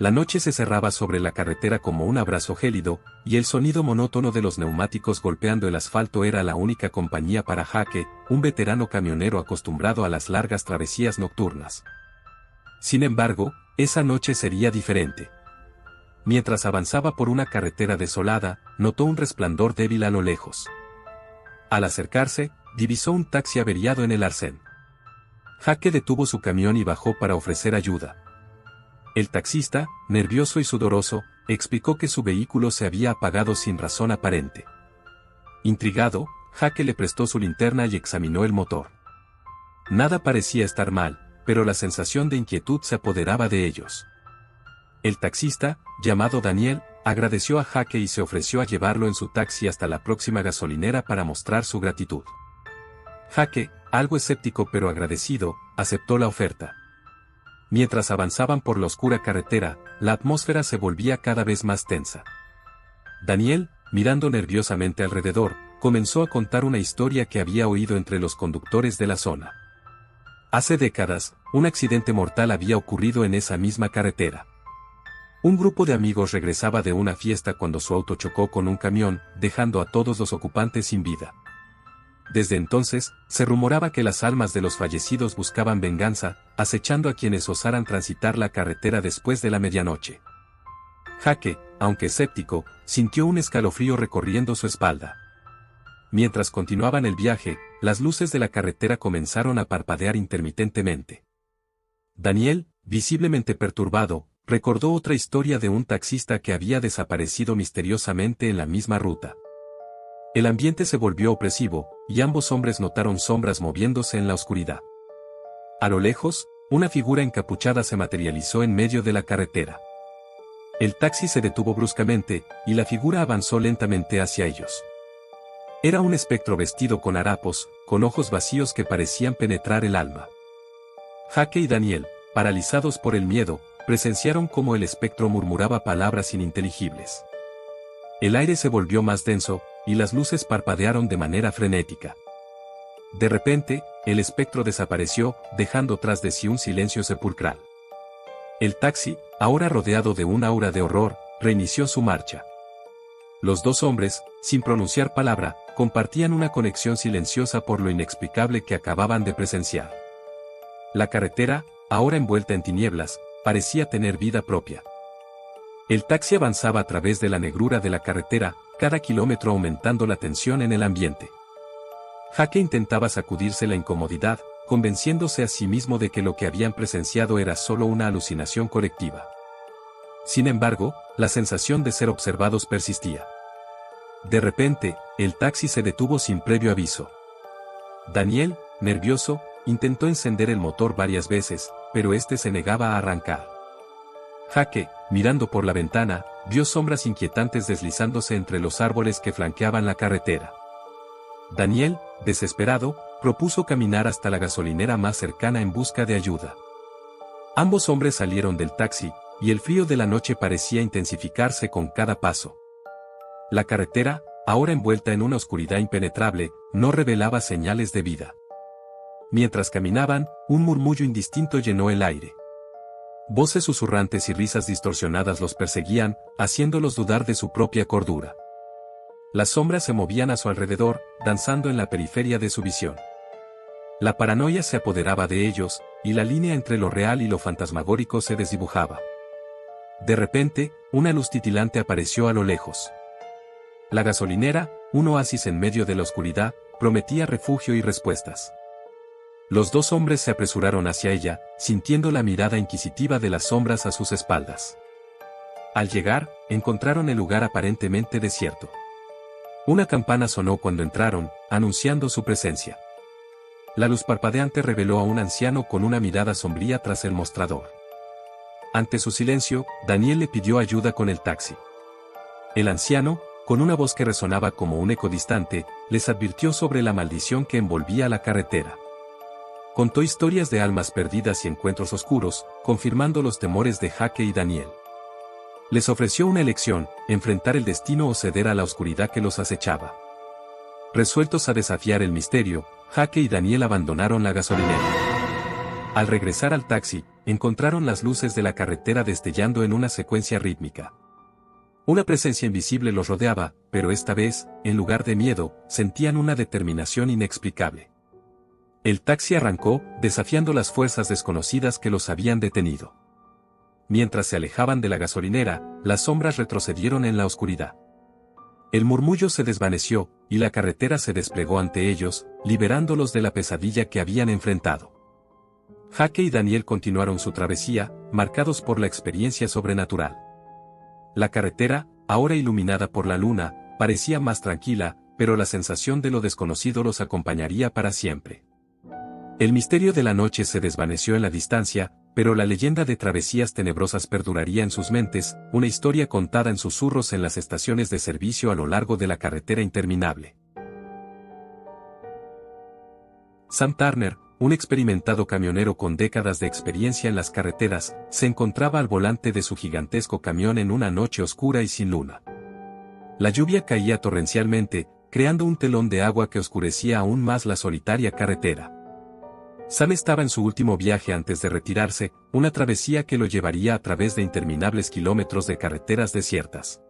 La noche se cerraba sobre la carretera como un abrazo gélido, y el sonido monótono de los neumáticos golpeando el asfalto era la única compañía para Jake, un veterano camionero acostumbrado a las largas travesías nocturnas. Sin embargo, esa noche sería diferente. Mientras avanzaba por una carretera desolada, notó un resplandor débil a lo lejos. Al acercarse, divisó un taxi averiado en el arcén. Jake detuvo su camión y bajó para ofrecer ayuda. El taxista, nervioso y sudoroso, explicó que su vehículo se había apagado sin razón aparente. Intrigado, Jake le prestó su linterna y examinó el motor. Nada parecía estar mal, pero la sensación de inquietud se apoderaba de ellos. El taxista, llamado Daniel, agradeció a Jake y se ofreció a llevarlo en su taxi hasta la próxima gasolinera para mostrar su gratitud. Jake, algo escéptico pero agradecido, aceptó la oferta. Mientras avanzaban por la oscura carretera, la atmósfera se volvía cada vez más tensa. Daniel, mirando nerviosamente alrededor, comenzó a contar una historia que había oído entre los conductores de la zona. Hace décadas, un accidente mortal había ocurrido en esa misma carretera. Un grupo de amigos regresaba de una fiesta cuando su auto chocó con un camión, dejando a todos los ocupantes sin vida. Desde entonces, se rumoraba que las almas de los fallecidos buscaban venganza, acechando a quienes osaran transitar la carretera después de la medianoche. Jake, aunque escéptico, sintió un escalofrío recorriendo su espalda. Mientras continuaban el viaje, las luces de la carretera comenzaron a parpadear intermitentemente. Daniel, visiblemente perturbado, recordó otra historia de un taxista que había desaparecido misteriosamente en la misma ruta. El ambiente se volvió opresivo, y ambos hombres notaron sombras moviéndose en la oscuridad. A lo lejos, una figura encapuchada se materializó en medio de la carretera. El taxi se detuvo bruscamente, y la figura avanzó lentamente hacia ellos. Era un espectro vestido con harapos, con ojos vacíos que parecían penetrar el alma. Jake y Daniel, paralizados por el miedo, presenciaron cómo el espectro murmuraba palabras ininteligibles. El aire se volvió más denso, y las luces parpadearon de manera frenética. De repente, el espectro desapareció, dejando tras de sí un silencio sepulcral. El taxi, ahora rodeado de un aura de horror, reinició su marcha. Los dos hombres, sin pronunciar palabra, compartían una conexión silenciosa por lo inexplicable que acababan de presenciar. La carretera, ahora envuelta en tinieblas, parecía tener vida propia. El taxi avanzaba a través de la negrura de la carretera, cada kilómetro aumentando la tensión en el ambiente. Jake intentaba sacudirse la incomodidad, convenciéndose a sí mismo de que lo que habían presenciado era solo una alucinación colectiva. Sin embargo, la sensación de ser observados persistía. De repente, el taxi se detuvo sin previo aviso. Daniel, nervioso, intentó encender el motor varias veces, pero este se negaba a arrancar. Jake, mirando por la ventana, vio sombras inquietantes deslizándose entre los árboles que flanqueaban la carretera. Daniel, desesperado, propuso caminar hasta la gasolinera más cercana en busca de ayuda. Ambos hombres salieron del taxi, y el frío de la noche parecía intensificarse con cada paso. La carretera, ahora envuelta en una oscuridad impenetrable, no revelaba señales de vida. Mientras caminaban, un murmullo indistinto llenó el aire. Voces susurrantes y risas distorsionadas los perseguían, haciéndolos dudar de su propia cordura. Las sombras se movían a su alrededor, danzando en la periferia de su visión. La paranoia se apoderaba de ellos, y la línea entre lo real y lo fantasmagórico se desdibujaba. De repente, una luz titilante apareció a lo lejos. La gasolinera, un oasis en medio de la oscuridad, prometía refugio y respuestas. Los dos hombres se apresuraron hacia ella, sintiendo la mirada inquisitiva de las sombras a sus espaldas. Al llegar, encontraron el lugar aparentemente desierto. Una campana sonó cuando entraron, anunciando su presencia. La luz parpadeante reveló a un anciano con una mirada sombría tras el mostrador. Ante su silencio, Daniel le pidió ayuda con el taxi. El anciano, con una voz que resonaba como un eco distante, les advirtió sobre la maldición que envolvía la carretera. Contó historias de almas perdidas y encuentros oscuros, confirmando los temores de Jake y Daniel. Les ofreció una elección, enfrentar el destino o ceder a la oscuridad que los acechaba. Resueltos a desafiar el misterio, Jake y Daniel abandonaron la gasolinera. Al regresar al taxi, encontraron las luces de la carretera destellando en una secuencia rítmica. Una presencia invisible los rodeaba, pero esta vez, en lugar de miedo, sentían una determinación inexplicable. El taxi arrancó, desafiando las fuerzas desconocidas que los habían detenido. Mientras se alejaban de la gasolinera, las sombras retrocedieron en la oscuridad. El murmullo se desvaneció, y la carretera se desplegó ante ellos, liberándolos de la pesadilla que habían enfrentado. Jake y Daniel continuaron su travesía, marcados por la experiencia sobrenatural. La carretera, ahora iluminada por la luna, parecía más tranquila, pero la sensación de lo desconocido los acompañaría para siempre. El misterio de la noche se desvaneció en la distancia, pero la leyenda de travesías tenebrosas perduraría en sus mentes, una historia contada en susurros en las estaciones de servicio a lo largo de la carretera interminable. Sam Turner, un experimentado camionero con décadas de experiencia en las carreteras, se encontraba al volante de su gigantesco camión en una noche oscura y sin luna. La lluvia caía torrencialmente, creando un telón de agua que oscurecía aún más la solitaria carretera. Sam estaba en su último viaje antes de retirarse, una travesía que lo llevaría a través de interminables kilómetros de carreteras desiertas.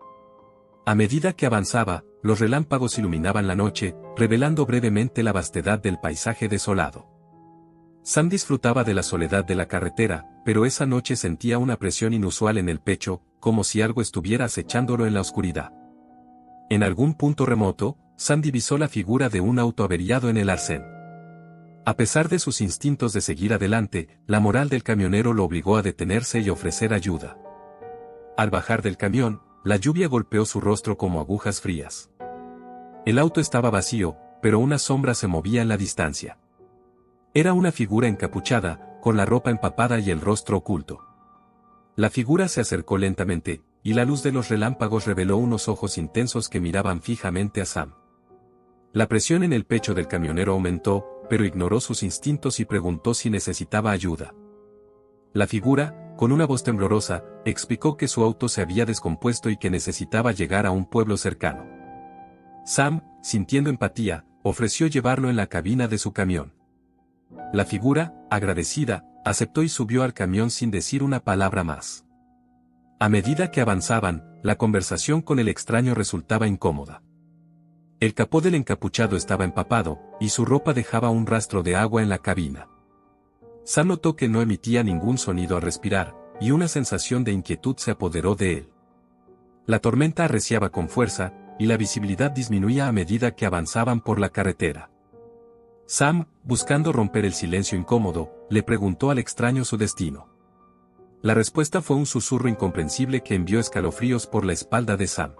A medida que avanzaba, los relámpagos iluminaban la noche, revelando brevemente la vastedad del paisaje desolado. Sam disfrutaba de la soledad de la carretera, pero esa noche sentía una presión inusual en el pecho, como si algo estuviera acechándolo en la oscuridad. En algún punto remoto, Sam divisó la figura de un auto averiado en el arcén. A pesar de sus instintos de seguir adelante, la moral del camionero lo obligó a detenerse y ofrecer ayuda. Al bajar del camión, la lluvia golpeó su rostro como agujas frías. El auto estaba vacío, pero una sombra se movía en la distancia. Era una figura encapuchada, con la ropa empapada y el rostro oculto. La figura se acercó lentamente, y la luz de los relámpagos reveló unos ojos intensos que miraban fijamente a Sam. La presión en el pecho del camionero aumentó, pero ignoró sus instintos y preguntó si necesitaba ayuda. La figura, con una voz temblorosa, explicó que su auto se había descompuesto y que necesitaba llegar a un pueblo cercano. Sam, sintiendo empatía, ofreció llevarlo en la cabina de su camión. La figura, agradecida, aceptó y subió al camión sin decir una palabra más. A medida que avanzaban, la conversación con el extraño resultaba incómoda. El capó del encapuchado estaba empapado, y su ropa dejaba un rastro de agua en la cabina. Sam notó que no emitía ningún sonido al respirar, y una sensación de inquietud se apoderó de él. La tormenta arreciaba con fuerza, y la visibilidad disminuía a medida que avanzaban por la carretera. Sam, buscando romper el silencio incómodo, le preguntó al extraño su destino. La respuesta fue un susurro incomprensible que envió escalofríos por la espalda de Sam.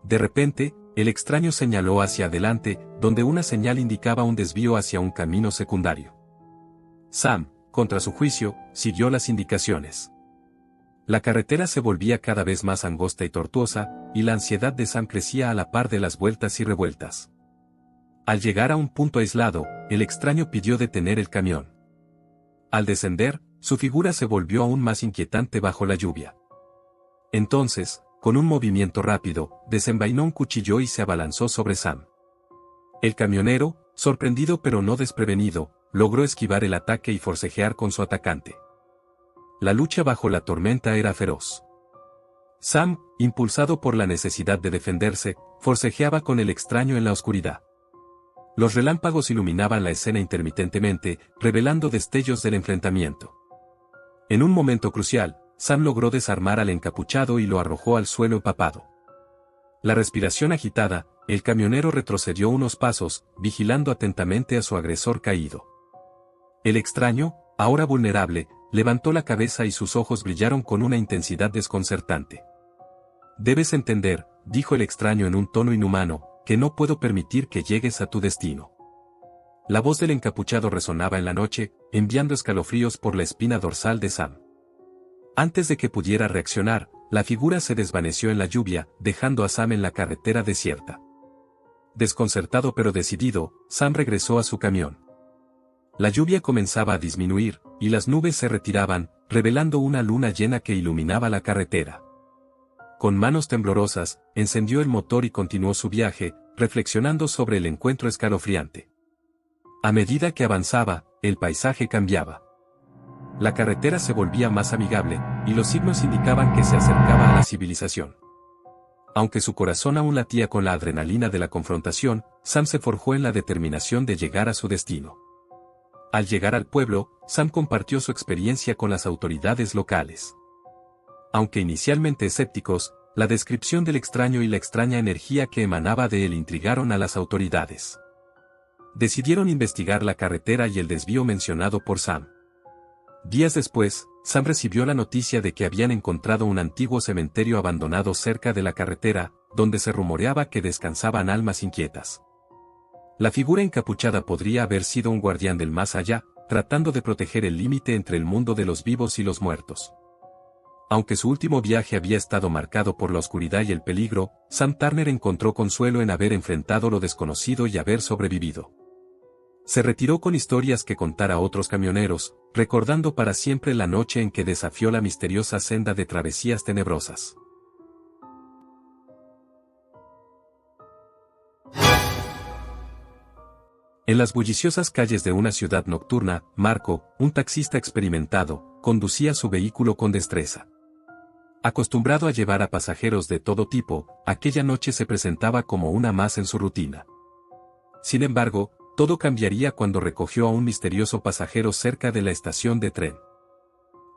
De repente, el extraño señaló hacia adelante, donde una señal indicaba un desvío hacia un camino secundario. Sam, contra su juicio, siguió las indicaciones. La carretera se volvía cada vez más angosta y tortuosa, y la ansiedad de Sam crecía a la par de las vueltas y revueltas. Al llegar a un punto aislado, el extraño pidió detener el camión. Al descender, su figura se volvió aún más inquietante bajo la lluvia. Entonces, con un movimiento rápido, desenvainó un cuchillo y se abalanzó sobre Sam. El camionero, sorprendido pero no desprevenido, logró esquivar el ataque y forcejear con su atacante. La lucha bajo la tormenta era feroz. Sam, impulsado por la necesidad de defenderse, forcejeaba con el extraño en la oscuridad. Los relámpagos iluminaban la escena intermitentemente, revelando destellos del enfrentamiento. En un momento crucial, Sam logró desarmar al encapuchado y lo arrojó al suelo empapado. La respiración agitada, el camionero retrocedió unos pasos, vigilando atentamente a su agresor caído. El extraño, ahora vulnerable, levantó la cabeza y sus ojos brillaron con una intensidad desconcertante. «Debes entender», dijo el extraño en un tono inhumano, «que no puedo permitir que llegues a tu destino». La voz del encapuchado resonaba en la noche, enviando escalofríos por la espina dorsal de Sam. Antes de que pudiera reaccionar, la figura se desvaneció en la lluvia, dejando a Sam en la carretera desierta. Desconcertado pero decidido, Sam regresó a su camión. La lluvia comenzaba a disminuir, y las nubes se retiraban, revelando una luna llena que iluminaba la carretera. Con manos temblorosas, encendió el motor y continuó su viaje, reflexionando sobre el encuentro escalofriante. A medida que avanzaba, el paisaje cambiaba. La carretera se volvía más amigable, y los signos indicaban que se acercaba a la civilización. Aunque su corazón aún latía con la adrenalina de la confrontación, Sam se forjó en la determinación de llegar a su destino. Al llegar al pueblo, Sam compartió su experiencia con las autoridades locales. Aunque inicialmente escépticos, la descripción del extraño y la extraña energía que emanaba de él intrigaron a las autoridades. Decidieron investigar la carretera y el desvío mencionado por Sam. Días después, Sam recibió la noticia de que habían encontrado un antiguo cementerio abandonado cerca de la carretera, donde se rumoreaba que descansaban almas inquietas. La figura encapuchada podría haber sido un guardián del más allá, tratando de proteger el límite entre el mundo de los vivos y los muertos. Aunque su último viaje había estado marcado por la oscuridad y el peligro, Sam Turner encontró consuelo en haber enfrentado lo desconocido y haber sobrevivido. Se retiró con historias que contar a otros camioneros, recordando para siempre la noche en que desafió la misteriosa senda de travesías tenebrosas. En las bulliciosas calles de una ciudad nocturna, Marco, un taxista experimentado, conducía su vehículo con destreza. Acostumbrado a llevar a pasajeros de todo tipo, aquella noche se presentaba como una más en su rutina. Sin embargo, todo cambiaría cuando recogió a un misterioso pasajero cerca de la estación de tren.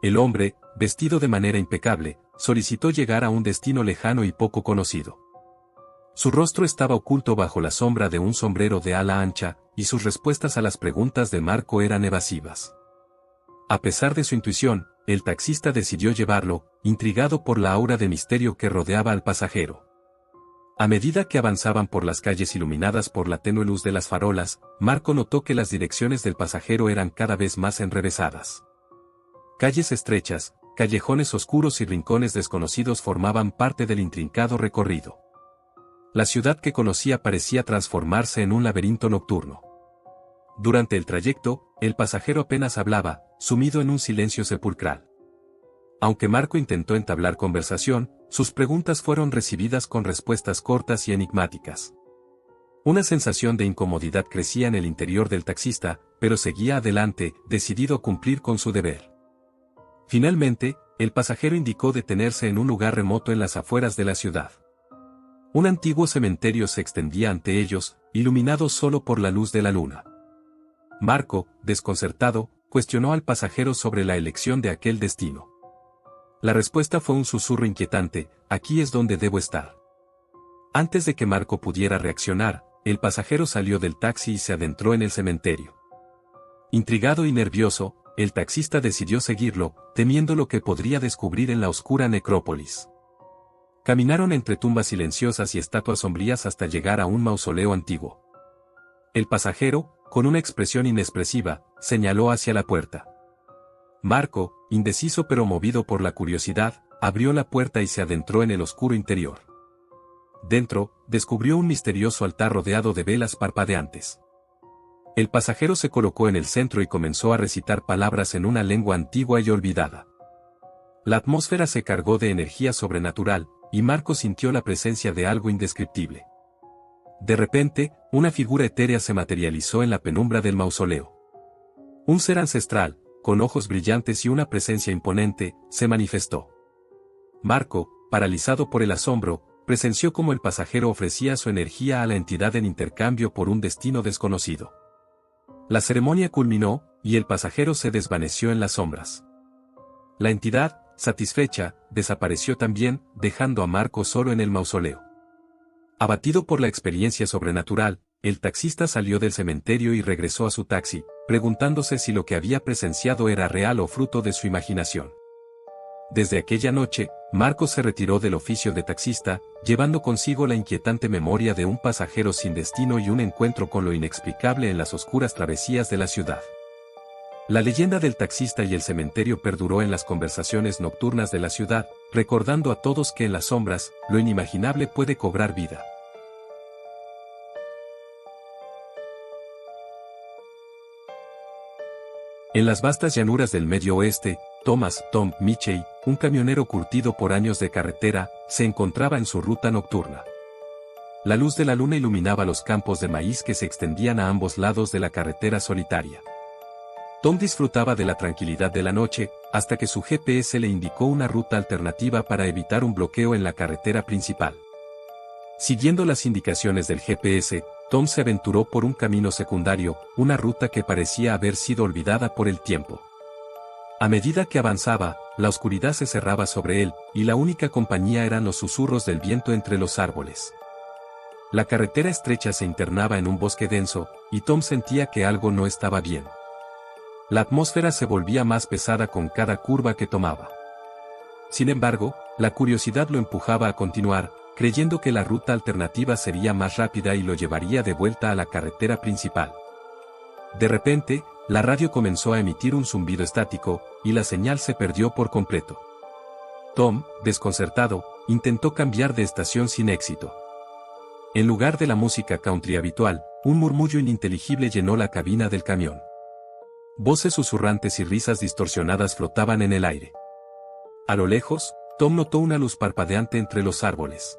El hombre, vestido de manera impecable, solicitó llegar a un destino lejano y poco conocido. Su rostro estaba oculto bajo la sombra de un sombrero de ala ancha, y sus respuestas a las preguntas de Marco eran evasivas. A pesar de su intuición, el taxista decidió llevarlo, intrigado por la aura de misterio que rodeaba al pasajero. A medida que avanzaban por las calles iluminadas por la tenue luz de las farolas, Marco notó que las direcciones del pasajero eran cada vez más enrevesadas. Calles estrechas, callejones oscuros y rincones desconocidos formaban parte del intrincado recorrido. La ciudad que conocía parecía transformarse en un laberinto nocturno. Durante el trayecto, el pasajero apenas hablaba, sumido en un silencio sepulcral. Aunque Marco intentó entablar conversación, sus preguntas fueron recibidas con respuestas cortas y enigmáticas. Una sensación de incomodidad crecía en el interior del taxista, pero seguía adelante, decidido a cumplir con su deber. Finalmente, el pasajero indicó detenerse en un lugar remoto en las afueras de la ciudad. Un antiguo cementerio se extendía ante ellos, iluminado solo por la luz de la luna. Marco, desconcertado, cuestionó al pasajero sobre la elección de aquel destino. La respuesta fue un susurro inquietante: aquí es donde debo estar. Antes de que Marco pudiera reaccionar, el pasajero salió del taxi y se adentró en el cementerio. Intrigado y nervioso, el taxista decidió seguirlo, temiendo lo que podría descubrir en la oscura necrópolis. Caminaron entre tumbas silenciosas y estatuas sombrías hasta llegar a un mausoleo antiguo. El pasajero, con una expresión inexpresiva, señaló hacia la puerta. Marco, indeciso pero movido por la curiosidad, abrió la puerta y se adentró en el oscuro interior. Dentro, descubrió un misterioso altar rodeado de velas parpadeantes. El pasajero se colocó en el centro y comenzó a recitar palabras en una lengua antigua y olvidada. La atmósfera se cargó de energía sobrenatural, y Marco sintió la presencia de algo indescriptible. De repente, una figura etérea se materializó en la penumbra del mausoleo. Un ser ancestral, con ojos brillantes y una presencia imponente, se manifestó. Marco, paralizado por el asombro, presenció cómo el pasajero ofrecía su energía a la entidad en intercambio por un destino desconocido. La ceremonia culminó, y el pasajero se desvaneció en las sombras. La entidad, satisfecha, desapareció también, dejando a Marco solo en el mausoleo. Abatido por la experiencia sobrenatural, el taxista salió del cementerio y regresó a su taxi, preguntándose si lo que había presenciado era real o fruto de su imaginación. Desde aquella noche, Marco se retiró del oficio de taxista, llevando consigo la inquietante memoria de un pasajero sin destino y un encuentro con lo inexplicable en las oscuras travesías de la ciudad. La leyenda del taxista y el cementerio perduró en las conversaciones nocturnas de la ciudad, recordando a todos que en las sombras, lo inimaginable puede cobrar vida. En las vastas llanuras del Medio Oeste, Tom Mitchell, un camionero curtido por años de carretera, se encontraba en su ruta nocturna. La luz de la luna iluminaba los campos de maíz que se extendían a ambos lados de la carretera solitaria. Tom disfrutaba de la tranquilidad de la noche, hasta que su GPS le indicó una ruta alternativa para evitar un bloqueo en la carretera principal. Siguiendo las indicaciones del GPS, Tom se aventuró por un camino secundario, una ruta que parecía haber sido olvidada por el tiempo. A medida que avanzaba, la oscuridad se cerraba sobre él, y la única compañía eran los susurros del viento entre los árboles. La carretera estrecha se internaba en un bosque denso, y Tom sentía que algo no estaba bien. La atmósfera se volvía más pesada con cada curva que tomaba. Sin embargo, la curiosidad lo empujaba a continuar, creyendo que la ruta alternativa sería más rápida y lo llevaría de vuelta a la carretera principal. De repente, la radio comenzó a emitir un zumbido estático, y la señal se perdió por completo. Tom, desconcertado, intentó cambiar de estación sin éxito. En lugar de la música country habitual, un murmullo ininteligible llenó la cabina del camión. Voces susurrantes y risas distorsionadas flotaban en el aire. A lo lejos, Tom notó una luz parpadeante entre los árboles.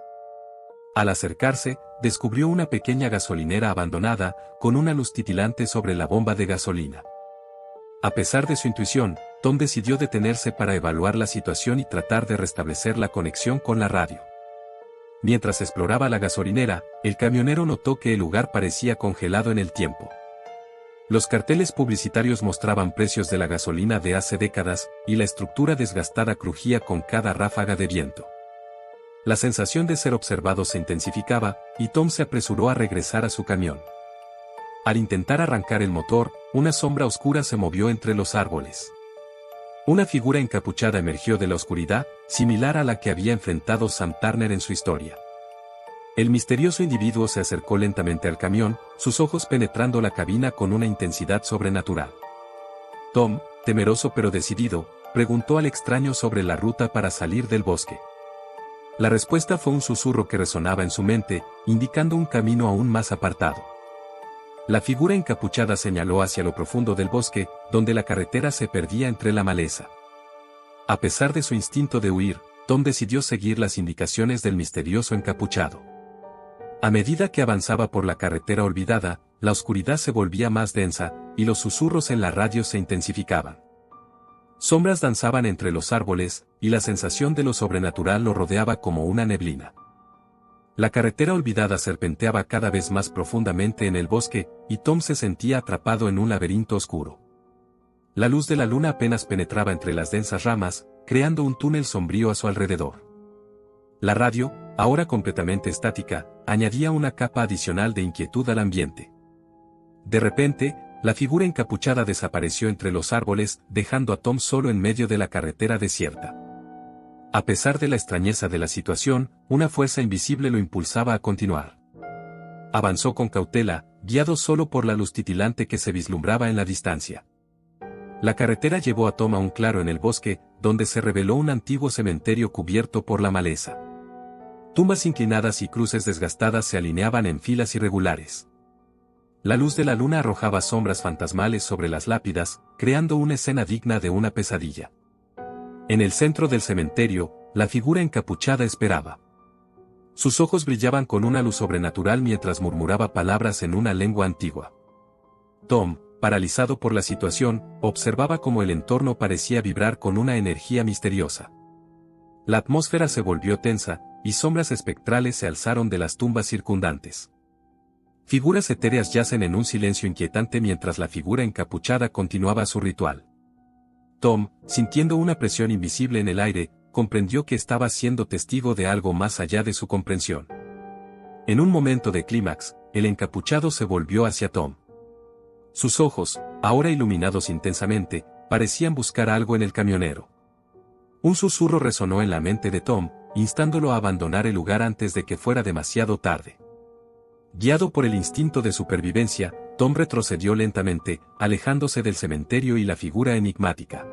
Al acercarse, descubrió una pequeña gasolinera abandonada, con una luz titilante sobre la bomba de gasolina. A pesar de su intuición, Tom decidió detenerse para evaluar la situación y tratar de restablecer la conexión con la radio. Mientras exploraba la gasolinera, el camionero notó que el lugar parecía congelado en el tiempo. Los carteles publicitarios mostraban precios de la gasolina de hace décadas, y la estructura desgastada crujía con cada ráfaga de viento. La sensación de ser observado se intensificaba, y Tom se apresuró a regresar a su camión. Al intentar arrancar el motor, una sombra oscura se movió entre los árboles. Una figura encapuchada emergió de la oscuridad, similar a la que había enfrentado Sam Turner en su historia. El misterioso individuo se acercó lentamente al camión, sus ojos penetrando la cabina con una intensidad sobrenatural. Tom, temeroso pero decidido, preguntó al extraño sobre la ruta para salir del bosque. La respuesta fue un susurro que resonaba en su mente, indicando un camino aún más apartado. La figura encapuchada señaló hacia lo profundo del bosque, donde la carretera se perdía entre la maleza. A pesar de su instinto de huir, Tom decidió seguir las indicaciones del misterioso encapuchado. A medida que avanzaba por la carretera olvidada, la oscuridad se volvía más densa, y los susurros en la radio se intensificaban. Sombras danzaban entre los árboles, y la sensación de lo sobrenatural lo rodeaba como una neblina. La carretera olvidada serpenteaba cada vez más profundamente en el bosque, y Tom se sentía atrapado en un laberinto oscuro. La luz de la luna apenas penetraba entre las densas ramas, creando un túnel sombrío a su alrededor. La radio, ahora completamente estática, añadía una capa adicional de inquietud al ambiente. De repente, la figura encapuchada desapareció entre los árboles, dejando a Tom solo en medio de la carretera desierta. A pesar de la extrañeza de la situación, una fuerza invisible lo impulsaba a continuar. Avanzó con cautela, guiado solo por la luz titilante que se vislumbraba en la distancia. La carretera llevó a Tom a un claro en el bosque, donde se reveló un antiguo cementerio cubierto por la maleza. Tumbas inclinadas y cruces desgastadas se alineaban en filas irregulares. La luz de la luna arrojaba sombras fantasmales sobre las lápidas, creando una escena digna de una pesadilla. En el centro del cementerio, la figura encapuchada esperaba. Sus ojos brillaban con una luz sobrenatural mientras murmuraba palabras en una lengua antigua. Tom, paralizado por la situación, observaba cómo el entorno parecía vibrar con una energía misteriosa. La atmósfera se volvió tensa, y sombras espectrales se alzaron de las tumbas circundantes. Figuras etéreas yacen en un silencio inquietante mientras la figura encapuchada continuaba su ritual. Tom, sintiendo una presión invisible en el aire, comprendió que estaba siendo testigo de algo más allá de su comprensión. En un momento de clímax, el encapuchado se volvió hacia Tom. Sus ojos, ahora iluminados intensamente, parecían buscar algo en el camionero. Un susurro resonó en la mente de Tom, instándolo a abandonar el lugar antes de que fuera demasiado tarde. Guiado por el instinto de supervivencia, Tom retrocedió lentamente, alejándose del cementerio y la figura enigmática.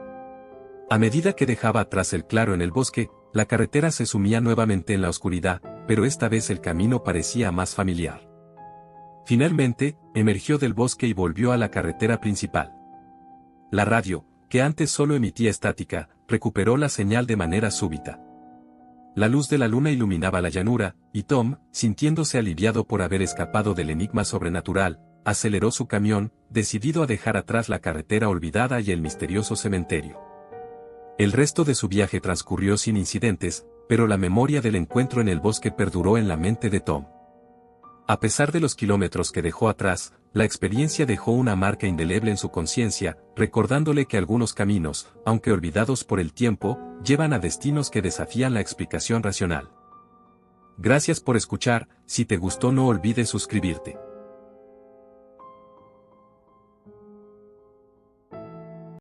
A medida que dejaba atrás el claro en el bosque, la carretera se sumía nuevamente en la oscuridad, pero esta vez el camino parecía más familiar. Finalmente, emergió del bosque y volvió a la carretera principal. La radio, que antes solo emitía estática, recuperó la señal de manera súbita. La luz de la luna iluminaba la llanura, y Tom, sintiéndose aliviado por haber escapado del enigma sobrenatural, aceleró su camión, decidido a dejar atrás la carretera olvidada y el misterioso cementerio. El resto de su viaje transcurrió sin incidentes, pero la memoria del encuentro en el bosque perduró en la mente de Tom. A pesar de los kilómetros que dejó atrás, la experiencia dejó una marca indeleble en su conciencia, recordándole que algunos caminos, aunque olvidados por el tiempo, llevan a destinos que desafían la explicación racional. Gracias por escuchar, si te gustó no olvides suscribirte.